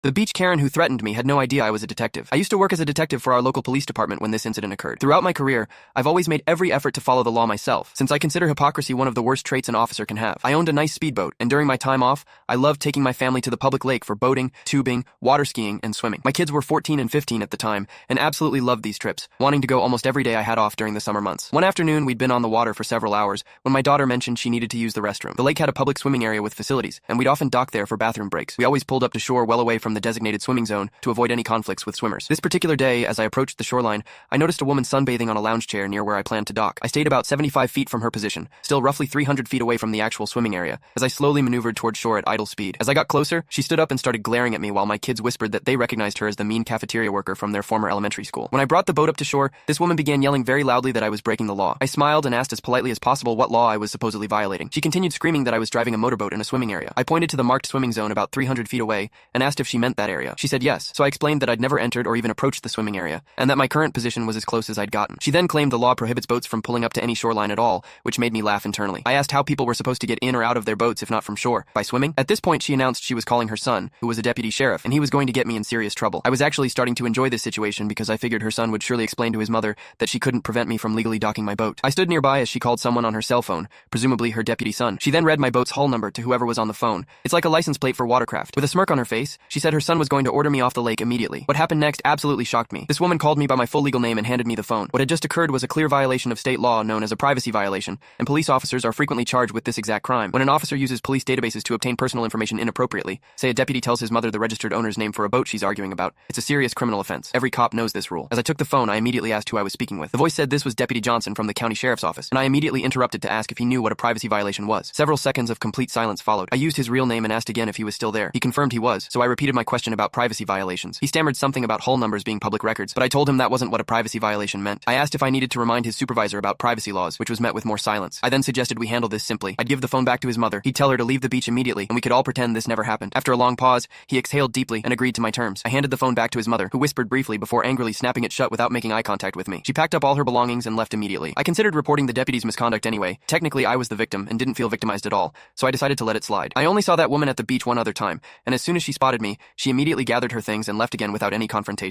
The beach Karen who threatened me had no idea I was a detective. I used to work as a detective for our local police department when this incident occurred. Throughout my career, I've always made every effort to follow the law myself, since I consider hypocrisy one of the worst traits an officer can have. I owned a nice speedboat, and during my time off, I loved taking my family to the public lake for boating, tubing, water skiing, and swimming. My kids were 14 and 15 at the time, and absolutely loved these trips, wanting to go almost every day I had off during the summer months. One afternoon, we'd been on the water for several hours when my daughter mentioned she needed to use the restroom. The lake had a public swimming area with facilities, and we'd often dock there for bathroom breaks. We always pulled up to shore well away from the designated swimming zone to avoid any conflicts with swimmers. This particular day, as I approached the shoreline, I noticed a woman sunbathing on a lounge chair near where I planned to dock. I stayed about 75 feet from her position, still roughly 300 feet away from the actual swimming area, as I slowly maneuvered toward shore at idle speed. As I got closer, she stood up and started glaring at me while my kids whispered that they recognized her as the mean cafeteria worker from their former elementary school. When I brought the boat up to shore, this woman began yelling very loudly that I was breaking the law. I smiled and asked as politely as possible what law I was supposedly violating. She continued screaming that I was driving a motorboat in a swimming area. I pointed to the marked swimming zone about 300 feet away and asked if she meant that area. She said yes, so I explained that I'd never entered or even approached the swimming area, and that my current position was as close as I'd gotten. She then claimed the law prohibits boats from pulling up to any shoreline at all, which made me laugh internally. I asked how people were supposed to get in or out of their boats if not from shore. By swimming? At this point, she announced she was calling her son, who was a deputy sheriff, and he was going to get me in serious trouble. I was actually starting to enjoy this situation because I figured her son would surely explain to his mother that she couldn't prevent me from legally docking my boat. I stood nearby as she called someone on her cell phone, presumably her deputy son. She then read my boat's hull number to whoever was on the phone. It's like a license plate for watercraft. With a smirk on her face, she said her son was going to order me off the lake immediately. What happened next absolutely shocked me. This woman called me by my full legal name and handed me the phone. What had just occurred was a clear violation of state law known as a privacy violation, and police officers are frequently charged with this exact crime. When an officer uses police databases to obtain personal information inappropriately, say a deputy tells his mother the registered owner's name for a boat she's arguing about, it's a serious criminal offense. Every cop knows this rule. As I took the phone, I immediately asked who I was speaking with. The voice said this was Deputy Johnson from the county sheriff's office, and I immediately interrupted to ask if he knew what a privacy violation was. Several seconds of complete silence followed. I used his real name and asked again if he was still there. He confirmed he was, so I repeated my question about privacy violations. He stammered something about hull numbers being public records, but I told him that wasn't what a privacy violation meant. I asked if I needed to remind his supervisor about privacy laws, which was met with more silence. I then suggested we handle this simply. I'd give the phone back to his mother, he'd tell her to leave the beach immediately, and we could all pretend this never happened. After a long pause, he exhaled deeply and agreed to my terms. I handed the phone back to his mother, who whispered briefly before angrily snapping it shut without making eye contact with me. She packed up all her belongings and left immediately. I considered reporting the deputy's misconduct anyway. Technically, I was the victim and didn't feel victimized at all, so I decided to let it slide. I only saw that woman at the beach one other time, and as soon as she spotted me, she immediately gathered her things and left again without any confrontation.